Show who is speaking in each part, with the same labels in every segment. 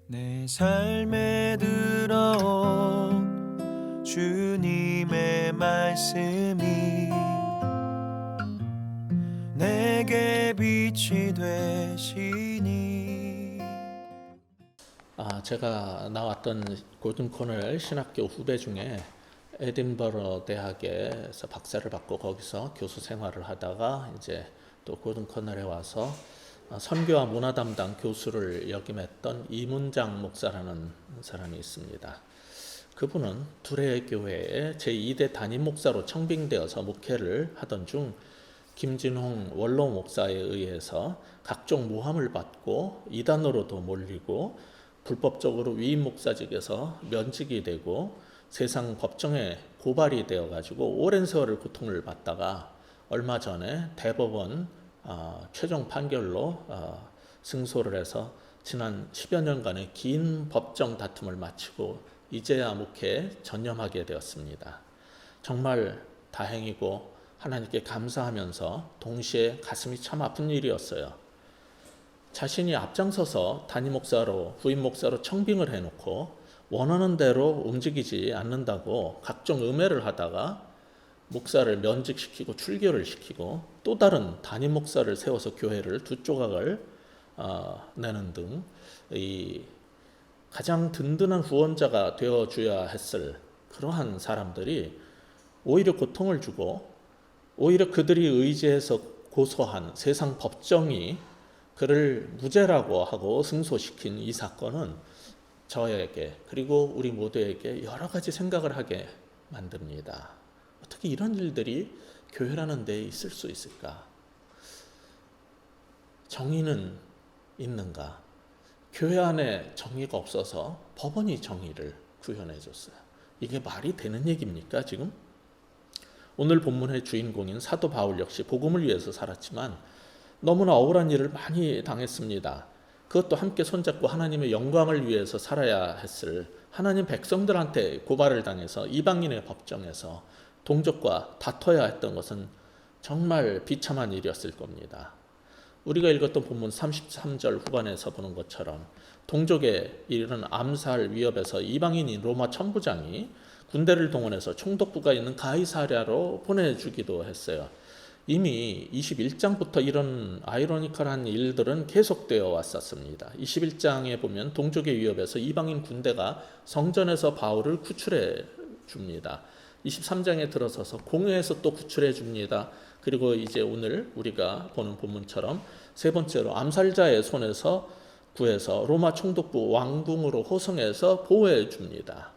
Speaker 1: 내 삶에 들어온 주님의 말씀이 내게 빛이 되시니.
Speaker 2: 제가 나왔던 고든 코넬 신학교 후배 중에 에딘버러 대학에서 박사를 받고 거기서 교수 생활을 하다가 이제 또 고든 코넬에 와서 선교와 문화 담당 교수를 역임했던 이문장 목사라는 사람이 있습니다. 그분은 두레교회의 제2대 담임 목사로 청빙되어서 목회를 하던 중 김진홍 원로 목사에 의해서 각종 모함을 받고 이단으로도 몰리고 불법적으로 위임 목사직에서 면직이 되고 세상 법정에 고발이 되어가지고 오랜 세월을 고통을 받다가 얼마 전에 대법원 최종 판결로 승소를 해서 지난 10여 년간의 긴 법정 다툼을 마치고 이제야 목회에 전념하게 되었습니다. 정말 다행이고 하나님께 감사하면서 동시에 가슴이 참 아픈 일이었어요. 자신이 앞장서서 담임 목사로 후임 목사로 청빙을 해놓고 원하는 대로 움직이지 않는다고 각종 음해를 하다가 목사를 면직시키고 출교를 시키고 또 다른 담임 목사를 세워서 교회를 두 조각을 내는 등 이 가장 든든한 후원자가 되어줘야 했을 그러한 사람들이 오히려 고통을 주고 오히려 그들이 의지해서 고소한 세상 법정이 그를 무죄라고 하고 승소시킨 이 사건은 저에게 그리고 우리 모두에게 여러 가지 생각을 하게 만듭니다. 어떻게 이런 일들이 교회라는 데 있을 수 있을까? 정의는 있는가? 교회 안에 정의가 없어서 법원이 정의를 구현해 줬어요. 이게 말이 되는 얘기입니까 지금? 오늘 본문의 주인공인 사도 바울 역시 복음을 위해서 살았지만 너무나 억울한 일을 많이 당했습니다. 그것도 함께 손잡고 하나님의 영광을 위해서 살아야 했을 하나님 백성들한테 고발을 당해서 이방인의 법정에서 동족과 다퉈야 했던 것은 정말 비참한 일이었을 겁니다. 우리가 읽었던 본문 33절 후반에서 보는 것처럼 동족에 이르는 암살 위협에서 이방인인 로마 천부장이 군대를 동원해서 총독부가 있는 가이사랴로 보내주기도 했어요. 이미 21장부터 이런 아이러니컬한 일들은 계속되어 왔었습니다. 21장에 보면 동족의 위협에서 이방인 군대가 성전에서 바울을 구출해 줍니다. 23장에 들어서서 공회에서 또 구출해 줍니다. 그리고 이제 오늘 우리가 보는 본문처럼 세 번째로 암살자의 손에서 구해서 로마 총독부 왕궁으로 호송해서 보호해 줍니다.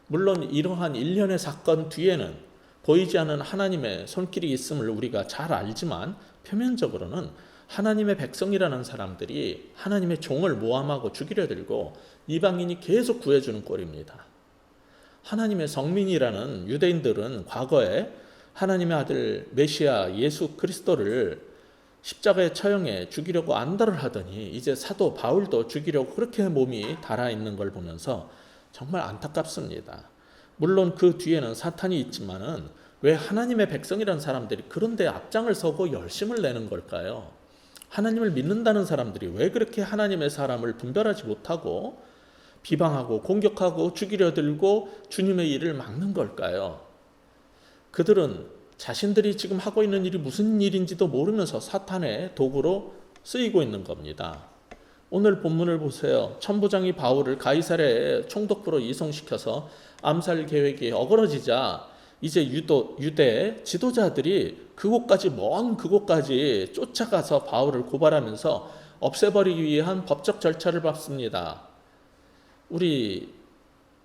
Speaker 2: 물론 이러한 일련의 사건 뒤에는 보이지 않는 하나님의 손길이 있음을 우리가 잘 알지만 표면적으로는 하나님의 백성이라는 사람들이 하나님의 종을 모함하고 죽이려 들고 이방인이 계속 구해주는 꼴입니다. 하나님의 성민이라는 유대인들은 과거에 하나님의 아들 메시아 예수 그리스도를 십자가에 처형해 죽이려고 안달을 하더니 이제 사도 바울도 죽이려고 그렇게 몸이 달아있는 걸 보면서 정말 안타깝습니다. 물론 그 뒤에는 사탄이 있지만은 왜 하나님의 백성이라는 사람들이 그런데 앞장을 서고 열심을 내는 걸까요? 하나님을 믿는다는 사람들이 왜 그렇게 하나님의 사람을 분별하지 못하고 비방하고 공격하고 죽이려 들고 주님의 일을 막는 걸까요? 그들은 자신들이 지금 하고 있는 일이 무슨 일인지도 모르면서 사탄의 도구로 쓰이고 있는 겁니다. 오늘 본문을 보세요. 천부장이 바울을 가이사랴의 총독부로 이송시켜서 암살 계획이 어그러지자 이제 유대 지도자들이 먼 그곳까지 쫓아가서 바울을 고발하면서 없애버리기 위한 법적 절차를 밟습니다. 우리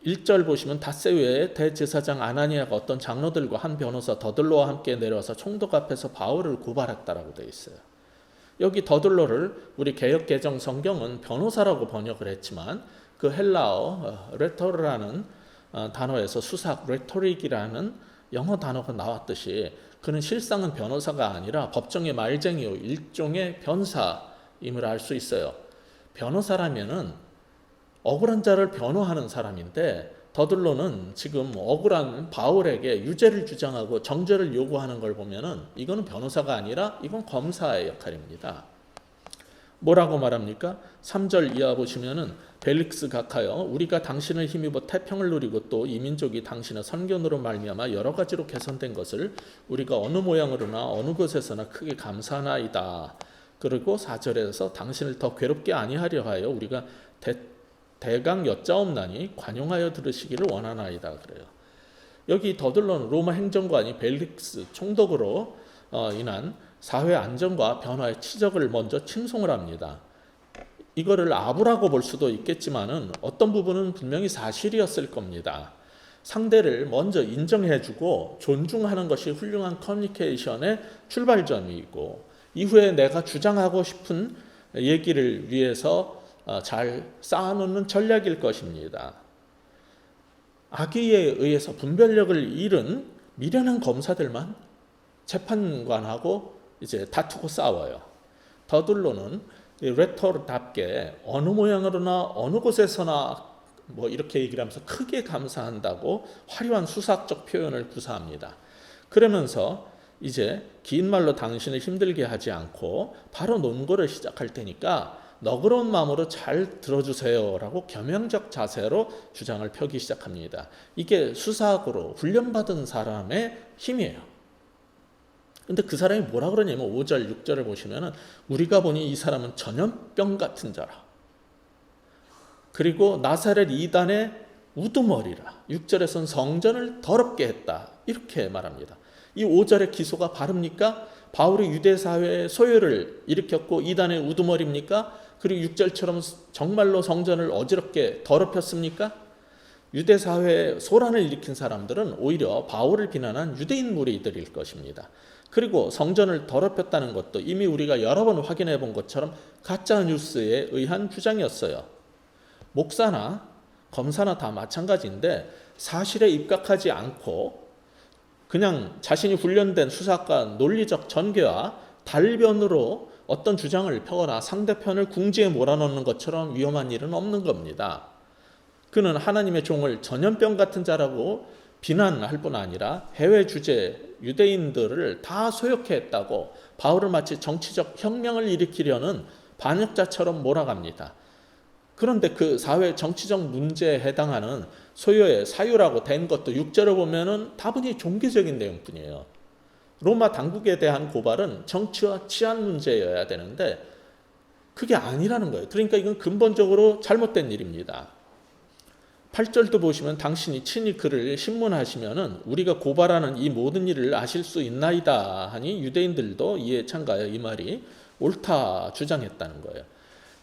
Speaker 2: 1절 보시면 닷새후에 대제사장 아나니아가 어떤 장로들과 한 변호사 더들로와 함께 내려와서 총독 앞에서 바울을 고발했다라고 되어 있어요. 여기 더들로를 우리 개역 개정 성경은 변호사라고 번역을 했지만 그 헬라어 레토르라는 단어에서 수삭 레토릭이라는 영어 단어가 나왔듯이 그는 실상은 변호사가 아니라 법정의 말쟁이요 일종의 변사임을 알 수 있어요. 변호사라면은 억울한 자를 변호하는 사람인데 더들로는 지금 억울한 바울에게 유죄를 주장하고 정죄를 요구하는 걸 보면은 이거는 변호사가 아니라 이건 검사의 역할입니다. 뭐라고 말합니까? 3절 이하 보시면은 벨릭스 각하여 우리가 당신을 힘입어 태평을 누리고 또 이 민족이 당신의 선견으로 말미암아 여러 가지로 개선된 것을 우리가 어느 모양으로나 어느 곳에서나 크게 감사하나이다. 그리고 4절에서 당신을 더 괴롭게 아니하려 하여 우리가 대강 여짜옵나니 관용하여 들으시기를 원하나이다. 그래요. 여기 더들러는 로마 행정관이 벨릭스 총독으로 인한 사회 안정과 변화의 치적을 먼저 칭송을 합니다. 이거를 아부라고 볼 수도 있겠지만은 어떤 부분은 분명히 사실이었을 겁니다. 상대를 먼저 인정해주고 존중하는 것이 훌륭한 커뮤니케이션의 출발점이고 이후에 내가 주장하고 싶은 얘기를 위해서 잘 쌓아놓는 전략일 것입니다. 악의에 의해서 분별력을 잃은 미련한 검사들만 재판관하고 이제 다투고 싸워요. 더들로는 레토르답게 어느 모양으로나 어느 곳에서나 뭐 이렇게 얘기를 하면서 크게 감사한다고 화려한 수사적 표현을 구사합니다. 그러면서 이제 긴 말로 당신을 힘들게 하지 않고 바로 논거를 시작할 테니까 너그러운 마음으로 잘 들어주세요 라고 겸양적 자세로 주장을 펴기 시작합니다. 이게 수사학으로 훈련받은 사람의 힘이에요. 근데 그 사람이 뭐라 그러냐면 5절, 6절을 보시면은 우리가 보니 이 사람은 전염병 같은 자라. 그리고 나사렛 이단의 우두머리라. 6절에서는 성전을 더럽게 했다. 이렇게 말합니다. 이 5절의 기소가 바릅니까? 바울이 유대 사회의 소요를 일으켰고 이단의 우두머리입니까? 그리고 6절처럼 정말로 성전을 어지럽게 더럽혔습니까? 유대 사회에 소란을 일으킨 사람들은 오히려 바울을 비난한 유대인 무리들일 것입니다. 그리고 성전을 더럽혔다는 것도 이미 우리가 여러 번 확인해 본 것처럼 가짜 뉴스에 의한 주장이었어요. 목사나 검사나 다 마찬가지인데 사실에 입각하지 않고 그냥 자신이 훈련된 수사과 논리적 전개와 달변으로 어떤 주장을 펴거나 상대편을 궁지에 몰아넣는 것처럼 위험한 일은 없는 겁니다. 그는 하나님의 종을 전염병 같은 자라고 비난할 뿐 아니라 해외 주재 유대인들을 다 소욕해 했다고 바울을 마치 정치적 혁명을 일으키려는 반역자처럼 몰아갑니다. 그런데 그 사회 정치적 문제에 해당하는 소요의 사유라고 된 것도 6절을 보면은 다분히 종교적인 내용뿐이에요. 로마 당국에 대한 고발은 정치와 치안 문제여야 되는데 그게 아니라는 거예요. 그러니까 이건 근본적으로 잘못된 일입니다. 8절도 보시면 당신이 친히 그를 신문하시면은 우리가 고발하는 이 모든 일을 아실 수 있나이다 하니 유대인들도 이에 참가하여 이 말이 옳다 주장했다는 거예요.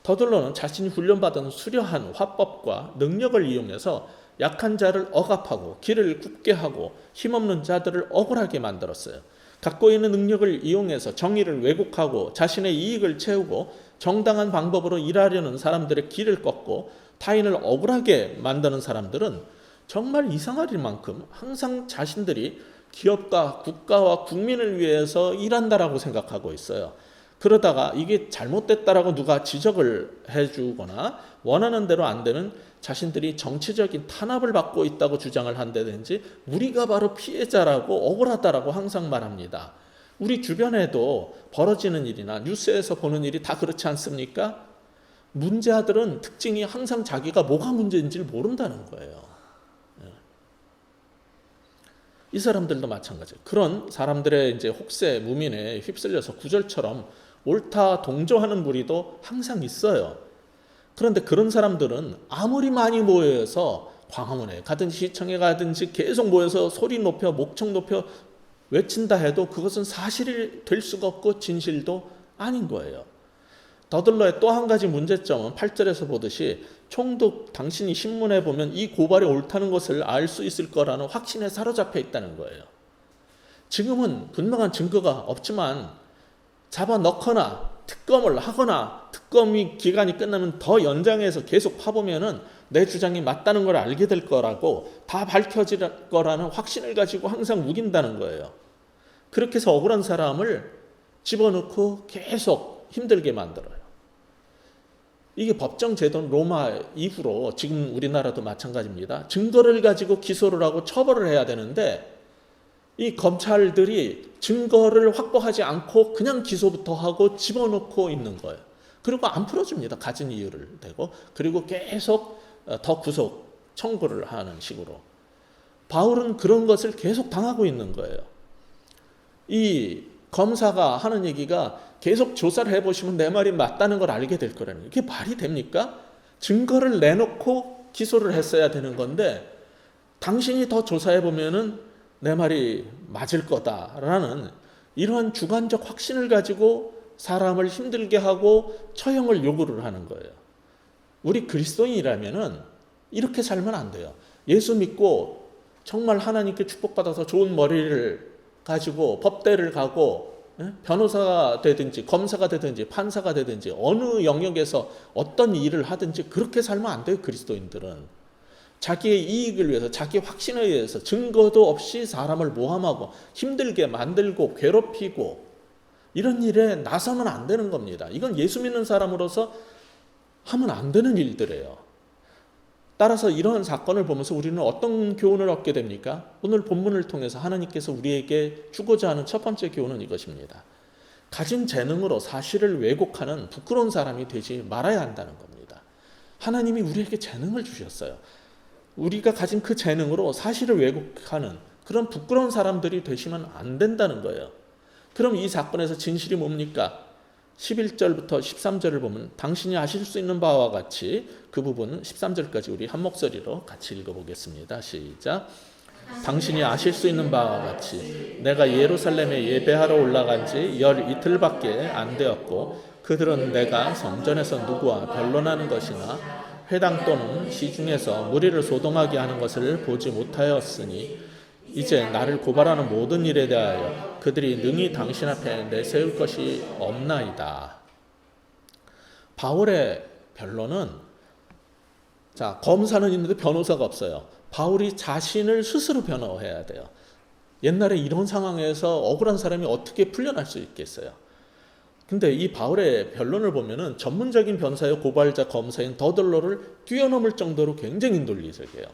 Speaker 2: 더들로는 자신이 훈련받은 수려한 화법과 능력을 이용해서 약한 자를 억압하고 길을 굽게 하고 힘없는 자들을 억울하게 만들었어요. 갖고 있는 능력을 이용해서 정의를 왜곡하고 자신의 이익을 채우고 정당한 방법으로 일하려는 사람들의 길을 꺾고 타인을 억울하게 만드는 사람들은 정말 이상할 만큼 항상 자신들이 기업과 국가와 국민을 위해서 일한다라고 생각하고 있어요. 그러다가 이게 잘못됐다라고 누가 지적을 해주거나 원하는 대로 안 되면 자신들이 정치적인 탄압을 받고 있다고 주장을 한다든지 우리가 바로 피해자라고 억울하다라고 항상 말합니다. 우리 주변에도 벌어지는 일이나 뉴스에서 보는 일이 다 그렇지 않습니까? 문제아들은 특징이 항상 자기가 뭐가 문제인지를 모른다는 거예요. 이 사람들도 마찬가지예요. 그런 사람들의 이제 혹세 무민에 휩쓸려서 구절처럼 옳다 동조하는 무리도 항상 있어요. 그런데 그런 사람들은 아무리 많이 모여서 광화문에 가든지 시청에 가든지 계속 모여서 소리 높여 목청 높여 외친다 해도 그것은 사실이 될 수가 없고 진실도 아닌 거예요. 더들러의 또 한 가지 문제점은 8절에서 보듯이 총독 당신이 신문에 보면 이 고발이 옳다는 것을 알 수 있을 거라는 확신에 사로잡혀 있다는 거예요. 지금은 분명한 증거가 없지만 잡아넣거나 특검을 하거나 특검이 기간이 끝나면 더 연장해서 계속 파보면은 내 주장이 맞다는 걸 알게 될 거라고 다 밝혀질 거라는 확신을 가지고 항상 우긴다는 거예요. 그렇게 해서 억울한 사람을 집어넣고 계속 힘들게 만들어요. 이게 법정 제도는 로마 이후로 지금 우리나라도 마찬가지입니다. 증거를 가지고 기소를 하고 처벌을 해야 되는데 이 검찰들이 증거를 확보하지 않고 그냥 기소부터 하고 집어넣고 있는 거예요. 그리고 안 풀어줍니다. 가진 이유를 대고. 그리고 계속 더 구속 청구를 하는 식으로. 바울은 그런 것을 계속 당하고 있는 거예요. 이 검사가 하는 얘기가 계속 조사를 해보시면 내 말이 맞다는 걸 알게 될 거라는 거예요. 이게 말이 됩니까? 증거를 내놓고 기소를 했어야 되는 건데 당신이 더 조사해보면은 내 말이 맞을 거다라는 이러한 주관적 확신을 가지고 사람을 힘들게 하고 처형을 요구를 하는 거예요. 우리 그리스도인이라면은 이렇게 살면 안 돼요. 예수 믿고 정말 하나님께 축복받아서 좋은 머리를 가지고 법대를 가고 변호사가 되든지 검사가 되든지 판사가 되든지 어느 영역에서 어떤 일을 하든지 그렇게 살면 안 돼요. 그리스도인들은 자기의 이익을 위해서 자기 확신에 의해서 증거도 없이 사람을 모함하고 힘들게 만들고 괴롭히고 이런 일에 나서면 안 되는 겁니다. 이건 예수 믿는 사람으로서 하면 안 되는 일들이에요. 따라서 이런 사건을 보면서 우리는 어떤 교훈을 얻게 됩니까? 오늘 본문을 통해서 하나님께서 우리에게 주고자 하는 첫 번째 교훈은 이것입니다. 가진 재능으로 사실을 왜곡하는 부끄러운 사람이 되지 말아야 한다는 겁니다. 하나님이 우리에게 재능을 주셨어요. 우리가 가진 그 재능으로 사실을 왜곡하는 그런 부끄러운 사람들이 되시면 안 된다는 거예요. 그럼 이 사건에서 진실이 뭡니까? 11절부터 13절을 보면 당신이 아실 수 있는 바와 같이 그 부분은 13절까지 우리 한 목소리로 같이 읽어보겠습니다. 시작. 당신이 아실 수 있는 바와 같이 내가 예루살렘에 예배하러 올라간 지 열 이틀밖에 안 되었고 그들은 내가 성전에서 누구와 변론하는 것이나 회당 또는 시중에서 무리를 소동하게 하는 것을 보지 못하였으니 이제 나를 고발하는 모든 일에 대하여 그들이 능히 당신 앞에 내세울 것이 없나이다. 바울의 변론은 검사는 있는데 변호사가 없어요. 바울이 자신을 스스로 변호해야 돼요. 옛날에 이런 상황에서 억울한 사람이 어떻게 풀려날 수 있겠어요? 근데 이 바울의 변론을 보면은 전문적인 변사의 고발자 검사인 더들러를 뛰어넘을 정도로 굉장히 논리적이에요.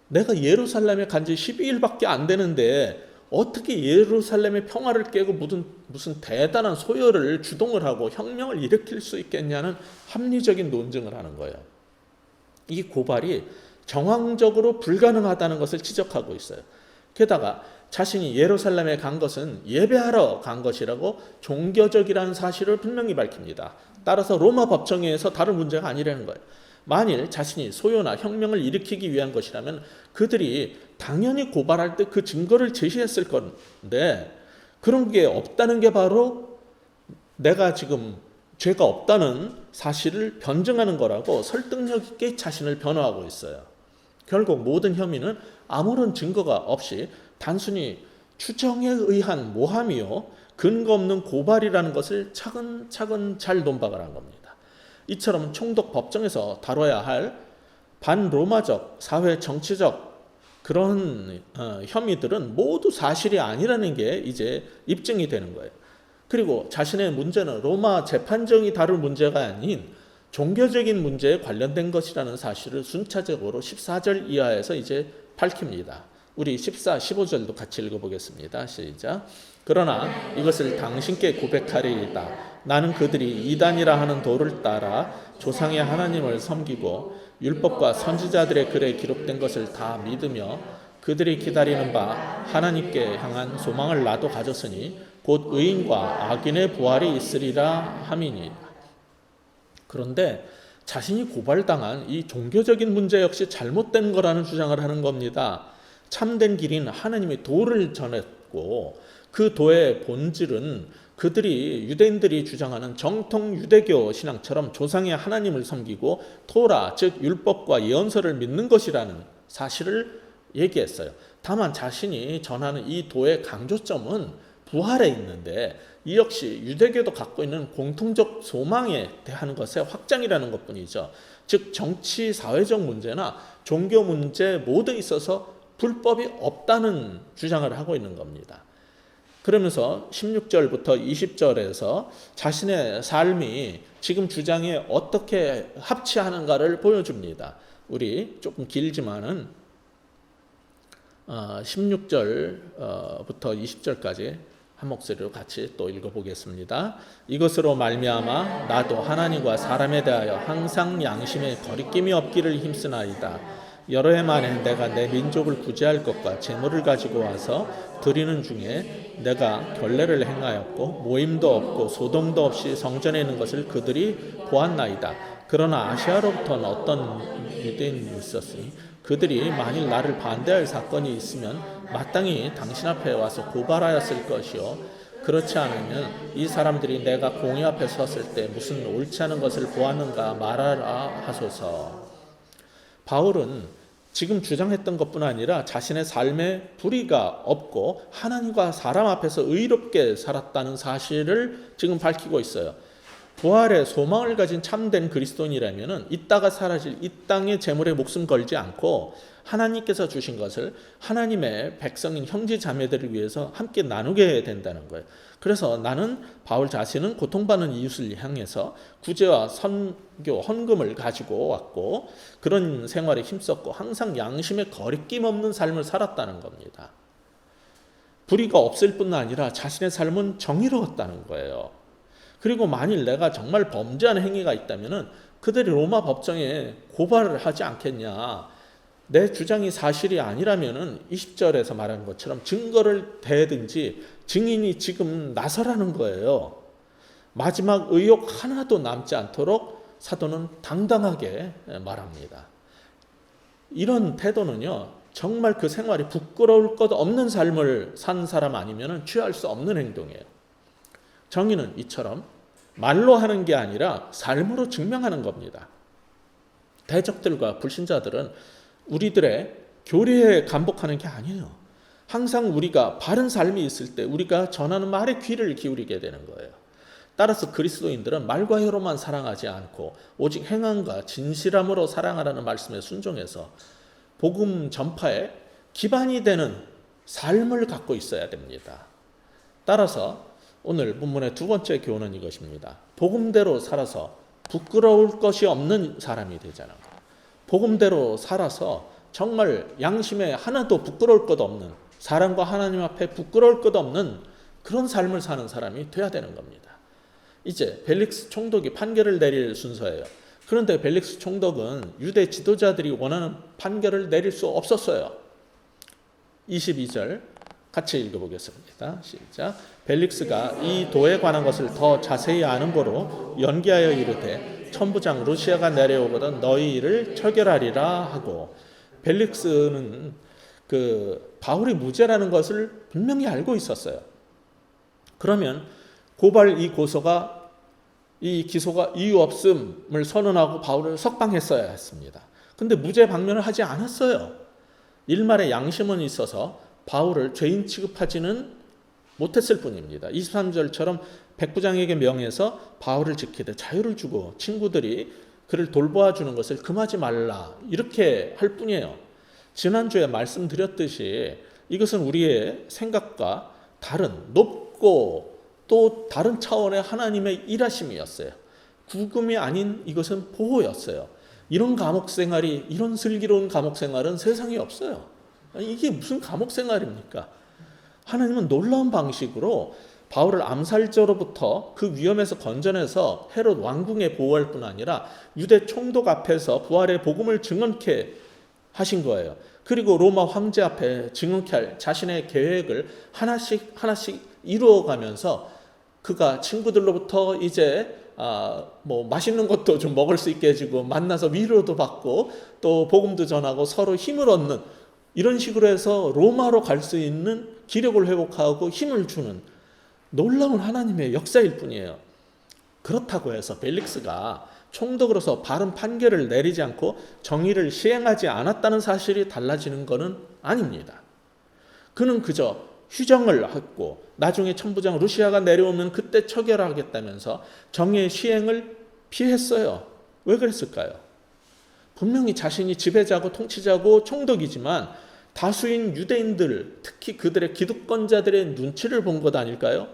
Speaker 2: 내가 예루살렘에 간 지 12일밖에 안 되는데 어떻게 예루살렘의 평화를 깨고 무슨 대단한 소요를 주동을 하고 혁명을 일으킬 수 있겠냐는 합리적인 논증을 하는 거예요. 이 고발이 정황적으로 불가능하다는 것을 지적하고 있어요. 게다가 자신이 예루살렘에 간 것은 예배하러 간 것이라고 종교적이라는 사실을 분명히 밝힙니다. 따라서 로마 법정에서 다른 문제가 아니라는 거예요. 만일 자신이 소요나 혁명을 일으키기 위한 것이라면 그들이 당연히 고발할 때 그 증거를 제시했을 건데 그런 게 없다는 게 바로 내가 지금 죄가 없다는 사실을 변증하는 거라고 설득력 있게 자신을 변호하고 있어요. 결국 모든 혐의는 아무런 증거가 없이 단순히 추정에 의한 모함이요 근거 없는 고발이라는 것을 차근차근 잘 논박을 한 겁니다. 이처럼 총독 법정에서 다뤄야 할 반로마적 사회 정치적 그런 혐의들은 모두 사실이 아니라는 게 이제 입증이 되는 거예요. 그리고 자신의 문제는 로마 재판정이 다룰 문제가 아닌 종교적인 문제에 관련된 것이라는 사실을 순차적으로 14절 이하에서 이제 밝힙니다. 우리 14, 15절도 같이 읽어보겠습니다. 시작. 그러나 이것을 당신께 고백하리이다. 나는 그들이 이단이라 하는 도를 따라 조상의 하나님을 섬기고 율법과 선지자들의 글에 기록된 것을 다 믿으며 그들이 기다리는 바 하나님께 향한 소망을 나도 가졌으니 곧 의인과 악인의 부활이 있으리라 함이니. 그런데 자신이 고발당한 이 종교적인 문제 역시 잘못된 거라는 주장을 하는 겁니다. 참된 길인 하나님의 도를 전했고 그 도의 본질은 그들이 유대인들이 주장하는 정통 유대교 신앙처럼 조상의 하나님을 섬기고 토라 즉 율법과 예언서를 믿는 것이라는 사실을 얘기했어요. 다만 자신이 전하는 이 도의 강조점은 부활에 있는데 이 역시 유대교도 갖고 있는 공통적 소망에 대한 것의 확장이라는 것뿐이죠. 즉 정치 사회적 문제나 종교 문제 모두에 있어서 불법이 없다는 주장을 하고 있는 겁니다. 그러면서 16절부터 20절에서 자신의 삶이 지금 주장에 어떻게 합치하는가를 보여줍니다. 우리 조금 길지만은 16절부터 20절까지 한 목소리로 같이 또 읽어보겠습니다. 이것으로 말미암아 나도 하나님과 사람에 대하여 항상 양심에 거리낌이 없기를 힘쓰나이다. 여러 해 만에 내가 내 민족을 구제할 것과 재물을 가지고 와서 드리는 중에 내가 결례를 행하였고 모임도 없고 소동도 없이 성전에 있는 것을 그들이 보았나이다. 그러나 아시아로부터는 어떤 유대인이 있었으니 그들이 만일 나를 반대할 사건이 있으면 마땅히 당신 앞에 와서 고발하였을 것이요 그렇지 않으면 이 사람들이 내가 공의 앞에 섰을 때 무슨 옳지 않은 것을 보았는가 말하라 하소서. 바울은 지금 주장했던 것뿐 아니라 자신의 삶에 불의가 없고 하나님과 사람 앞에서 의롭게 살았다는 사실을 지금 밝히고 있어요. 부활의 소망을 가진 참된 그리스도인이라면 이따가 사라질 이 땅의 재물에 목숨 걸지 않고 하나님께서 주신 것을 하나님의 백성인 형제 자매들을 위해서 함께 나누게 된다는 거예요. 그래서 나는 바울 자신은 고통받는 이웃을 향해서 구제와 선교, 헌금을 가지고 왔고 그런 생활에 힘썼고 항상 양심에 거리낌 없는 삶을 살았다는 겁니다. 불의가 없을 뿐 아니라 자신의 삶은 정의로웠다는 거예요. 그리고 만일 내가 정말 범죄한 행위가 있다면 그들이 로마 법정에 고발을 하지 않겠냐. 내 주장이 사실이 아니라면 20절에서 말한 것처럼 증거를 대든지 증인이 지금 나서라는 거예요. 마지막 의혹 하나도 남지 않도록 사도는 당당하게 말합니다. 이런 태도는요, 정말 그 생활이 부끄러울 것 없는 삶을 산 사람 아니면 취할 수 없는 행동이에요. 정의는 이처럼 말로 하는 게 아니라 삶으로 증명하는 겁니다. 대적들과 불신자들은 우리들의 교리에 감복하는 게 아니에요. 항상 우리가 바른 삶이 있을 때 우리가 전하는 말에 귀를 기울이게 되는 거예요. 따라서 그리스도인들은 말과 혀로만 사랑하지 않고 오직 행함과 진실함으로 사랑하라는 말씀에 순종해서 복음 전파에 기반이 되는 삶을 갖고 있어야 됩니다. 따라서 오늘 본문의 두 번째 교훈은 이것입니다. 복음대로 살아서 부끄러울 것이 없는 사람이 되자는 거예요. 복음대로 살아서 정말 양심에 하나도 부끄러울 것 없는, 사람과 하나님 앞에 부끄러울 것 없는 그런 삶을 사는 사람이 돼야 되는 겁니다. 이제 벨릭스 총독이 판결을 내릴 순서예요. 그런데 벨릭스 총독은 유대 지도자들이 원하는 판결을 내릴 수 없었어요. 22절 같이 읽어보겠습니다. 시작. 벨릭스가 이 도에 관한 것을 더 자세히 아는 거로 연기하여 이르되 천부장 루시아가 내려오거든 너희 일을 처결하리라 하고, 벨릭스는 바울이 무죄라는 것을 분명히 알고 있었어요. 그러면 이 기소가 이유 없음을 선언하고 바울을 석방했어야 했습니다. 근데 무죄 방면을 하지 않았어요. 일말의 양심은 있어서 바울을 죄인 취급하지는 못했을 뿐입니다. 23절처럼 백부장에게 명해서 바울을 지키되 자유를 주고 친구들이 그를 돌보아 주는 것을 금하지 말라 이렇게 할 뿐이에요. 지난주에 말씀드렸듯이 이것은 우리의 생각과 다른 높고 또 다른 차원의 하나님의 일하심이었어요. 구금이 아닌 이것은 보호였어요. 이런 슬기로운 감옥 생활은 세상에 없어요. 이게 무슨 감옥 생활입니까? 하나님은 놀라운 방식으로 바울을 암살자로부터 그 위험에서 건져내서 헤롯 왕궁에 보호할 뿐 아니라 유대 총독 앞에서 부활의 복음을 증언케 하신 거예요. 그리고 로마 황제 앞에 증언케 할 자신의 계획을 하나씩 이루어가면서 그가 친구들로부터 이제 맛있는 것도 좀 먹을 수 있게 해주고 만나서 위로도 받고 또 복음도 전하고 서로 힘을 얻는, 이런 식으로 해서 로마로 갈 수 있는 기력을 회복하고 힘을 주는 놀라운 하나님의 역사일 뿐이에요. 그렇다고 해서 벨릭스가 총독으로서 바른 판결을 내리지 않고 정의를 시행하지 않았다는 사실이 달라지는 것은 아닙니다. 그는 그저 휴정을 했고 나중에 천부장 루시아가 내려오면 그때 처결하겠다면서 정의의 시행을 피했어요. 왜 그랬을까요? 분명히 자신이 지배자고 통치자고 총독이지만 다수인 유대인들, 특히 그들의 기득권자들의 눈치를 본 것 아닐까요?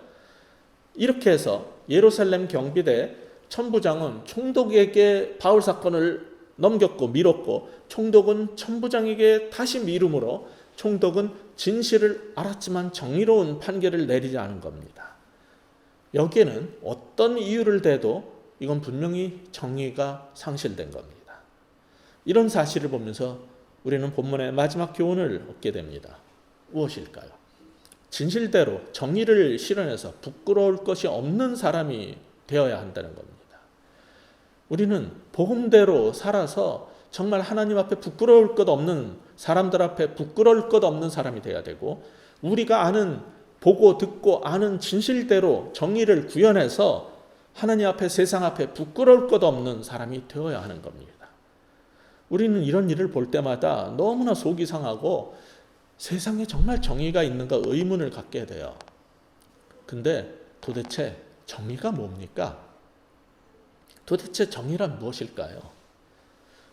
Speaker 2: 이렇게 해서 예루살렘 경비대 천부장은 총독에게 바울 사건을 넘겼고 미뤘고 총독은 천부장에게 다시 미룸으로 총독은 진실을 알았지만 정의로운 판결을 내리지 않은 겁니다. 여기에는 어떤 이유를 대도 이건 분명히 정의가 상실된 겁니다. 이런 사실을 보면서 우리는 본문의 마지막 교훈을 얻게 됩니다. 무엇일까요? 진실대로 정의를 실현해서 부끄러울 것이 없는 사람이 되어야 한다는 겁니다. 우리는 복음대로 살아서 정말 하나님 앞에 부끄러울 것 없는, 사람들 앞에 부끄러울 것 없는 사람이 되어야 되고, 우리가 아는, 보고 듣고 아는 진실대로 정의를 구현해서 하나님 앞에, 세상 앞에 부끄러울 것 없는 사람이 되어야 하는 겁니다. 우리는 이런 일을 볼 때마다 너무나 속이 상하고 세상에 정말 정의가 있는가 의문을 갖게 돼요. 근데 도대체 정의가 뭡니까? 도대체 정의란 무엇일까요?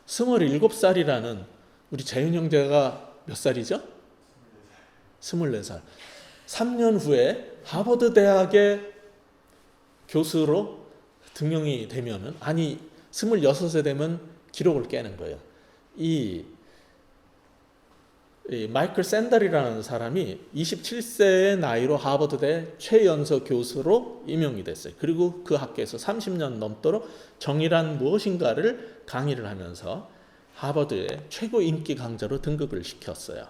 Speaker 2: 27살이라는 우리 재윤 형제가 몇 살이죠? 24살. 3년 후에 하버드 대학의 교수로 등용이 되면은, 아니 26세 되면 기록을 깨는 거예요. 이 마이클 샌델이라는 사람이 27세의 나이로 하버드대 최연소 교수로 임용이 됐어요. 그리고 그 학교에서 30년 넘도록 정의란 무엇인가를 강의를 하면서 하버드의 최고 인기 강자로 등극을 시켰어요.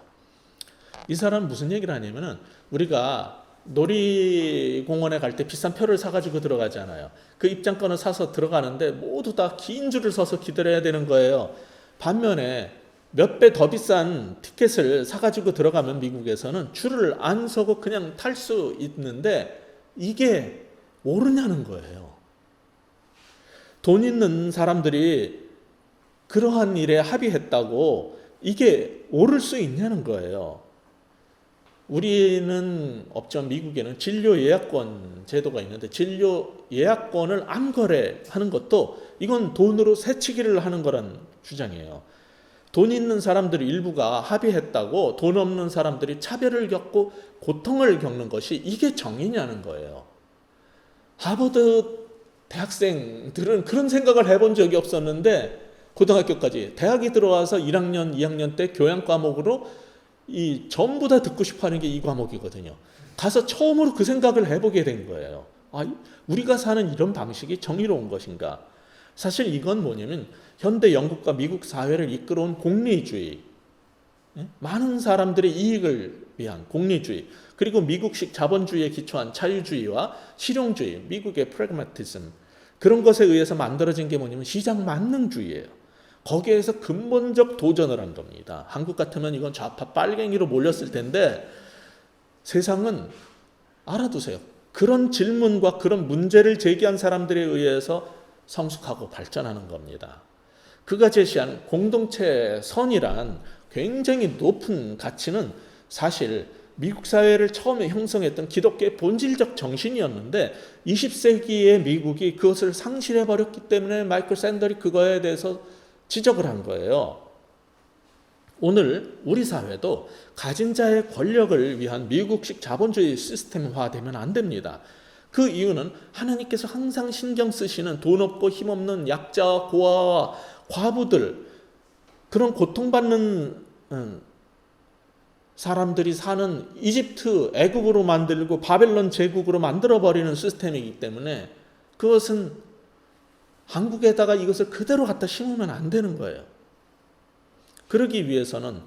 Speaker 2: 이 사람 무슨 얘기를 하냐면은, 우리가 놀이공원에 갈 때 비싼 표를 사가지고 들어가잖아요. 그 입장권을 사서 들어가는데 모두 다 긴 줄을 서서 기다려야 되는 거예요. 반면에 몇 배 더 비싼 티켓을 사가지고 들어가면 미국에서는 줄을 안 서고 그냥 탈 수 있는데, 이게 옳으냐는 거예요. 돈 있는 사람들이 그러한 일에 합의했다고 이게 옳을 수 있냐는 거예요. 우리는 없죠. 미국에는 진료 예약권 제도가 있는데, 진료 예약권을 암거래하는 것도 이건 돈으로 새치기를 하는 거란 주장이에요. 돈 있는 사람들 일부가 합의했다고 돈 없는 사람들이 차별을 겪고 고통을 겪는 것이 이게 정의냐는 거예요. 하버드 대학생들은 그런 생각을 해본 적이 없었는데, 고등학교까지 대학이 들어와서 1학년, 2학년 때 교양 과목으로 전부 다 듣고 싶어하는 게 이 과목이거든요. 가서 처음으로 그 생각을 해보게 된 거예요. 우리가 사는 이런 방식이 정의로운 것인가? 사실 이건 뭐냐면 현대 영국과 미국 사회를 이끌어온 공리주의, 많은 사람들의 이익을 위한 공리주의, 그리고 미국식 자본주의에 기초한 자유주의와 실용주의, 미국의 프래그마티즘, 그런 것에 의해서 만들어진 게 뭐냐면 시장 만능주의예요. 거기에서 근본적 도전을 한 겁니다. 한국 같으면 이건 좌파 빨갱이로 몰렸을 텐데, 세상은 알아두세요. 그런 질문과 그런 문제를 제기한 사람들에 의해서 성숙하고 발전하는 겁니다. 그가 제시한 공동체 선이란 굉장히 높은 가치는 사실 미국 사회를 처음에 형성했던 기독교의 본질적 정신이었는데, 20세기의 미국이 그것을 상실해버렸기 때문에 마이클 샌델이 그거에 대해서 지적을 한 거예요. 오늘 우리 사회도 가진 자의 권력을 위한 미국식 자본주의 시스템화되면 안 됩니다. 그 이유는 하나님께서 항상 신경 쓰시는 돈 없고 힘없는 약자와 고아와 과부들, 그런 고통받는 사람들이 사는 이집트, 애국으로 만들고 바벨론 제국으로 만들어버리는 시스템이기 때문에 그것은 한국에다가 이것을 그대로 갖다 심으면 안 되는 거예요. 그러기 위해서는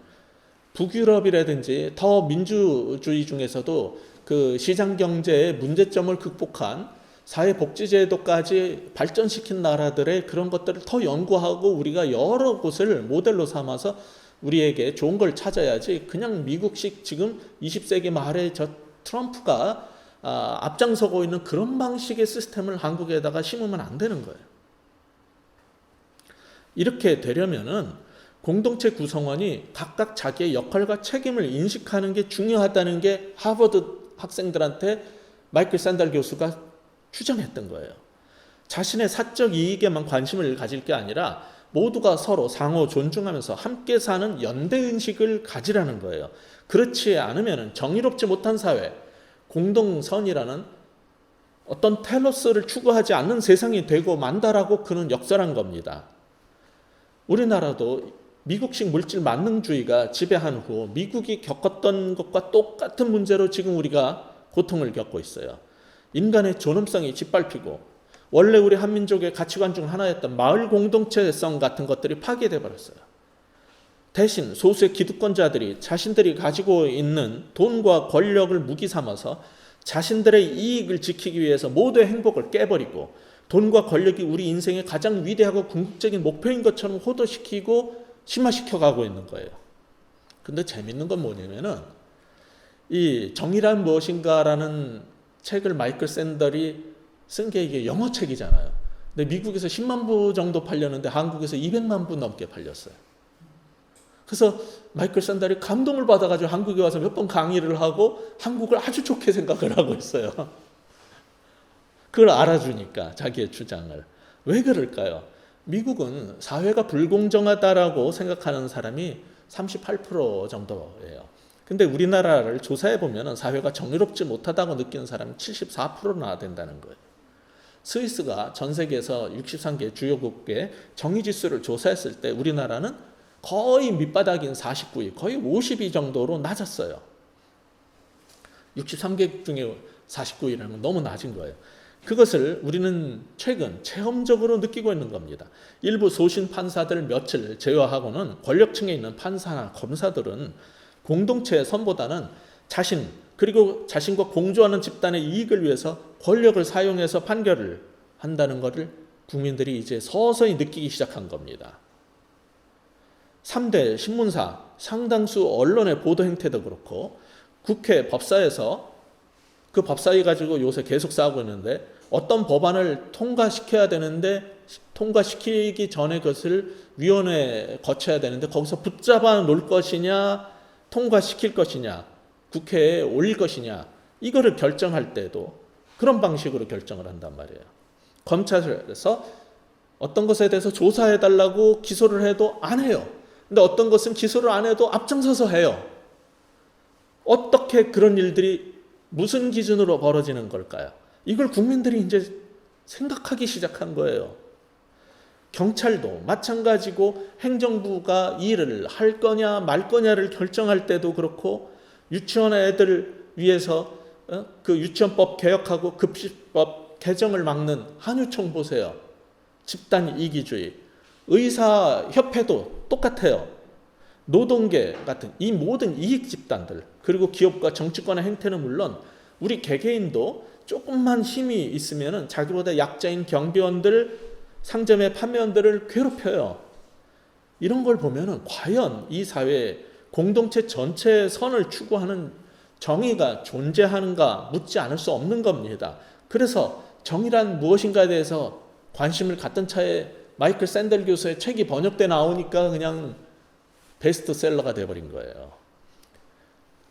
Speaker 2: 북유럽이라든지 더 민주주의 중에서도 그 시장경제의 문제점을 극복한 사회복지제도까지 발전시킨 나라들의 그런 것들을 더 연구하고 우리가 여러 곳을 모델로 삼아서 우리에게 좋은 걸 찾아야지, 그냥 미국식 지금 20세기 말에 저 트럼프가 앞장서고 있는 그런 방식의 시스템을 한국에다가 심으면 안 되는 거예요. 이렇게 되려면은 공동체 구성원이 각각 자기의 역할과 책임을 인식하는 게 중요하다는 게 하버드 학생들한테 마이클 샌델 교수가 주장했던 거예요. 자신의 사적 이익에만 관심을 가질 게 아니라 모두가 서로 상호 존중하면서 함께 사는 연대의식을 가지라는 거예요. 그렇지 않으면 정의롭지 못한 사회, 공동선이라는 어떤 텔로스를 추구하지 않는 세상이 되고 만다라고 그는 역설한 겁니다. 우리나라도 미국식 물질 만능주의가 지배한 후 미국이 겪었던 것과 똑같은 문제로 지금 우리가 고통을 겪고 있어요. 인간의 존엄성이 짓밟히고 원래 우리 한민족의 가치관 중 하나였던 마을 공동체성 같은 것들이 파괴돼 버렸어요. 대신 소수의 기득권자들이 자신들이 가지고 있는 돈과 권력을 무기 삼아서 자신들의 이익을 지키기 위해서 모두의 행복을 깨버리고 돈과 권력이 우리 인생의 가장 위대하고 궁극적인 목표인 것처럼 호도시키고 심화시켜 가고 있는 거예요. 근데 재밌는 건 뭐냐면은 이 정의란 무엇인가라는 책을 마이클 샌델이 쓴 게 이게 영어 책이잖아요. 근데 미국에서 10만 부 정도 팔렸는데 한국에서 200만 부 넘게 팔렸어요. 그래서 마이클 샌델이 감동을 받아가지고 한국에 와서 몇 번 강의를 하고 한국을 아주 좋게 생각을 하고 있어요. 그걸 알아주니까 자기의 주장을. 왜 그럴까요? 미국은 사회가 불공정하다라고 생각하는 사람이 38% 정도예요. 근데 우리나라를 조사해 보면 사회가 정의롭지 못하다고 느끼는 사람이 74%나 된다는 거예요. 스위스가 전 세계에서 63개 주요국의 정의지수를 조사했을 때 우리나라는 거의 밑바닥인 49위, 거의 50위 정도로 낮았어요. 63개 중에 49위라는 건 너무 낮은 거예요. 그것을 우리는 최근 체험적으로 느끼고 있는 겁니다. 일부 소신 판사들 몇을 제외하고는 권력층에 있는 판사나 검사들은 공동체의 선보다는 자신 그리고 자신과 공조하는 집단의 이익을 위해서 권력을 사용해서 판결을 한다는 것을 국민들이 이제 서서히 느끼기 시작한 겁니다. 3대 신문사, 상당수 언론의 보도 행태도 그렇고 국회 법사에서 그 법사위 가지고 요새 계속 싸우고 있는데 어떤 법안을 통과시켜야 되는데 통과시키기 전에 그것을 위원회에 거쳐야 되는데 거기서 붙잡아 놓을 것이냐 통과시킬 것이냐 국회에 올릴 것이냐 이거를 결정할 때도 그런 방식으로 결정을 한단 말이에요. 검찰에서 어떤 것에 대해서 조사해달라고 기소를 해도 안 해요. 근데 어떤 것은 기소를 안 해도 앞장서서 해요. 어떻게 그런 일들이 무슨 기준으로 벌어지는 걸까요? 이걸 국민들이 이제 생각하기 시작한 거예요. 경찰도 마찬가지고 행정부가 일을 할 거냐 말 거냐를 결정할 때도 그렇고 유치원 애들 위해서 그 유치원법 개혁하고 급식법 개정을 막는 한유총 보세요. 집단 이기주의. 의사협회도 똑같아요. 노동계 같은 이 모든 이익 집단들 그리고 기업과 정치권의 행태는 물론 우리 개개인도 조금만 힘이 있으면 자기보다 약자인 경비원들 상점의 판매원들을 괴롭혀요. 이런 걸 보면 과연 이 사회에 공동체 전체의 선을 추구하는 정의가 존재하는가 묻지 않을 수 없는 겁니다. 그래서 정의란 무엇인가에 대해서 관심을 갖던 차에 마이클 샌델 교수의 책이 번역돼 나오니까 그냥 베스트셀러가 돼버린 거예요.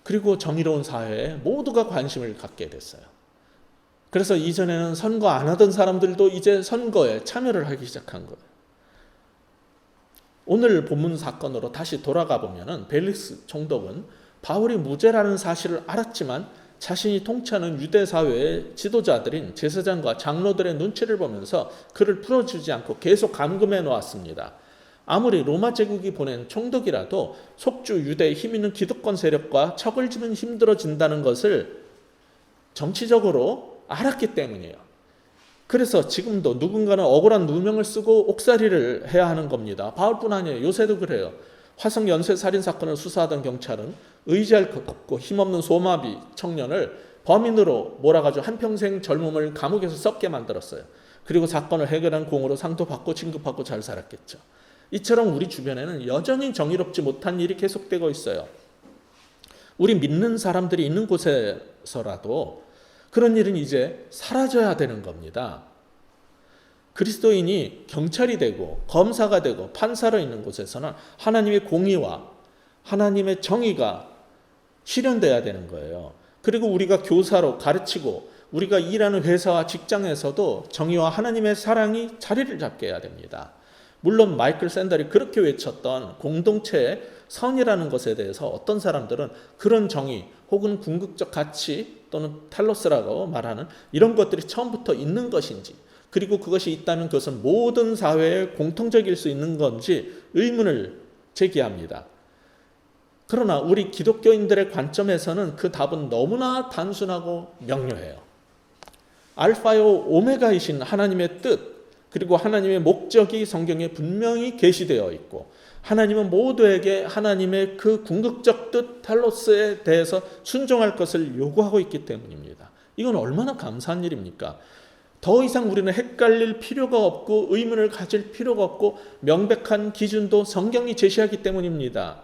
Speaker 2: 그리고 정의로운 사회에 모두가 관심을 갖게 됐어요. 그래서 이전에는 선거 안 하던 사람들도 이제 선거에 참여를 하기 시작한 거예요. 오늘 본문 사건으로 다시 돌아가 보면은 벨릭스 총독은 바울이 무죄라는 사실을 알았지만 자신이 통치하는 유대 사회의 지도자들인 제사장과 장로들의 눈치를 보면서 그를 풀어주지 않고 계속 감금해 놓았습니다. 아무리 로마 제국이 보낸 총독이라도 속주 유대의 힘 있는 기득권 세력과 척을 지면 힘들어진다는 것을 정치적으로 알았기 때문이에요. 그래서 지금도 누군가는 억울한 누명을 쓰고 옥살이를 해야 하는 겁니다. 바울뿐 아니에요. 요새도 그래요. 화성 연쇄 살인 사건을 수사하던 경찰은 의지할 것 없고 힘없는 소마비 청년을 범인으로 몰아가지고 한평생 젊음을 감옥에서 썩게 만들었어요. 그리고 사건을 해결한 공으로 상도 받고 진급하고 잘 살았겠죠. 이처럼 우리 주변에는 여전히 정의롭지 못한 일이 계속되고 있어요. 우리 믿는 사람들이 있는 곳에서라도 그런 일은 이제 사라져야 되는 겁니다. 그리스도인이 경찰이 되고 검사가 되고 판사로 있는 곳에서는 하나님의 공의와 하나님의 정의가 실현돼야 되는 거예요. 그리고 우리가 교사로 가르치고 우리가 일하는 회사와 직장에서도 정의와 하나님의 사랑이 자리를 잡게 해야 됩니다. 물론 마이클 샌델이 그렇게 외쳤던 공동체의 선이라는 것에 대해서 어떤 사람들은 그런 정의 혹은 궁극적 가치 또는 텔로스라고 말하는 이런 것들이 처음부터 있는 것인지 그리고 그것이 있다면 그것은 모든 사회에 공통적일 수 있는 건지 의문을 제기합니다. 그러나 우리 기독교인들의 관점에서는 그 답은 너무나 단순하고 명료해요. 알파요 오메가이신 하나님의 뜻, 그리고 하나님의 목적이 성경에 분명히 계시되어 있고, 하나님은 모두에게 하나님의 그 궁극적 뜻 텔로스에 대해서 순종할 것을 요구하고 있기 때문입니다. 이건 얼마나 감사한 일입니까? 더 이상 우리는 헷갈릴 필요가 없고 의문을 가질 필요가 없고 명백한 기준도 성경이 제시하기 때문입니다.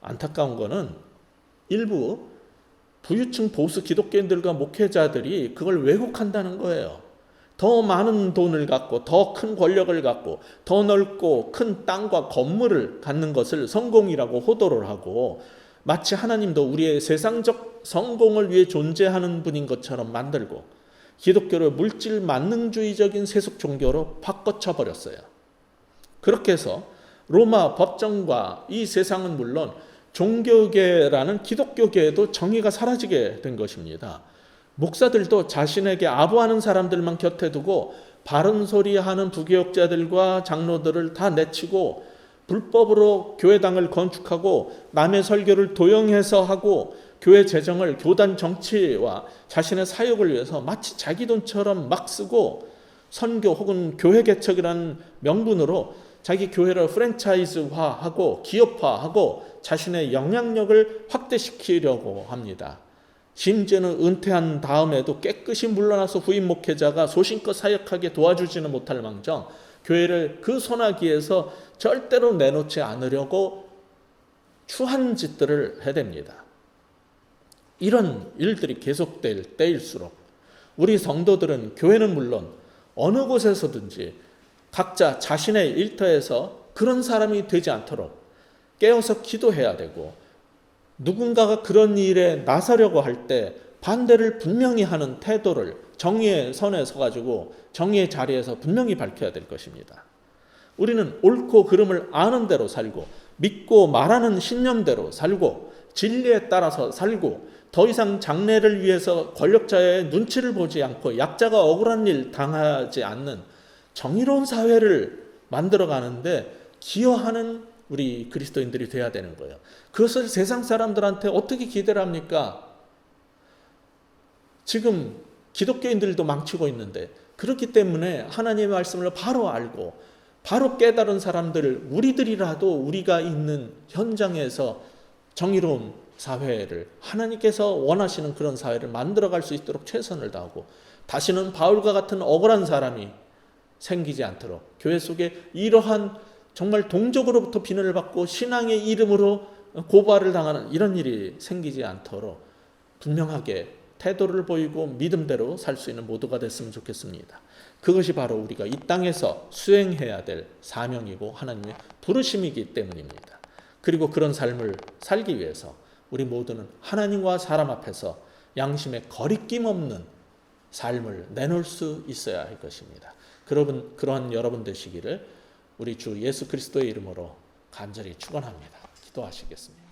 Speaker 2: 안타까운 거는 일부 부유층 보수 기독교인들과 목회자들이 그걸 왜곡한다는 거예요. 더 많은 돈을 갖고 더 큰 권력을 갖고 더 넓고 큰 땅과 건물을 갖는 것을 성공이라고 호도를 하고, 마치 하나님도 우리의 세상적 성공을 위해 존재하는 분인 것처럼 만들고 기독교를 물질 만능주의적인 세속 종교로 바꿔쳐 버렸어요. 그렇게 해서 로마 법정과 이 세상은 물론 종교계라는 기독교계에도 정의가 사라지게 된 것입니다. 목사들도 자신에게 아부하는 사람들만 곁에 두고 바른 소리 하는 부교역자들과 장로들을 다 내치고 불법으로 교회당을 건축하고 남의 설교를 도용해서 하고 교회 재정을 교단 정치와 자신의 사역을 위해서 마치 자기 돈처럼 막 쓰고 선교 혹은 교회 개척이라는 명분으로 자기 교회를 프랜차이즈화하고 기업화하고 자신의 영향력을 확대시키려고 합니다. 심지어는 은퇴한 다음에도 깨끗이 물러나서 후임 목회자가 소신껏 사역하게 도와주지는 못할 망정 교회를 그 소나기에서 절대로 내놓지 않으려고 추한 짓들을 해댑니다. 이런 일들이 계속될 때일수록 우리 성도들은 교회는 물론 어느 곳에서든지 각자 자신의 일터에서 그런 사람이 되지 않도록 깨어서 기도해야 되고, 누군가가 그런 일에 나서려고 할 때 반대를 분명히 하는 태도를 정의의 선에 서가지고 정의의 자리에서 분명히 밝혀야 될 것입니다. 우리는 옳고 그름을 아는 대로 살고 믿고 말하는 신념대로 살고 진리에 따라서 살고, 더 이상 장래를 위해서 권력자의 눈치를 보지 않고 약자가 억울한 일 당하지 않는 정의로운 사회를 만들어가는데 기여하는 우리 그리스도인들이 돼야 되는 거예요. 그것을 세상 사람들한테 어떻게 기대를 합니까? 지금 기독교인들도 망치고 있는데, 그렇기 때문에 하나님의 말씀을 바로 알고 바로 깨달은 사람들, 우리들이라도 우리가 있는 현장에서 정의로운 사회를, 하나님께서 원하시는 그런 사회를 만들어갈 수 있도록 최선을 다하고, 다시는 바울과 같은 억울한 사람이 생기지 않도록, 교회 속에 이러한 정말 동족으로부터 비난을 받고 신앙의 이름으로 고발을 당하는 이런 일이 생기지 않도록 분명하게 태도를 보이고 믿음대로 살 수 있는 모두가 됐으면 좋겠습니다. 그것이 바로 우리가 이 땅에서 수행해야 될 사명이고 하나님의 부르심이기 때문입니다. 그리고 그런 삶을 살기 위해서 우리 모두는 하나님과 사람 앞에서 양심에 거리낌 없는 삶을 내놓을 수 있어야 할 것입니다. 그러한 여러분 되시기를 우리 주 예수 그리스도의 이름으로 간절히 축원합니다. 기도하시겠습니다.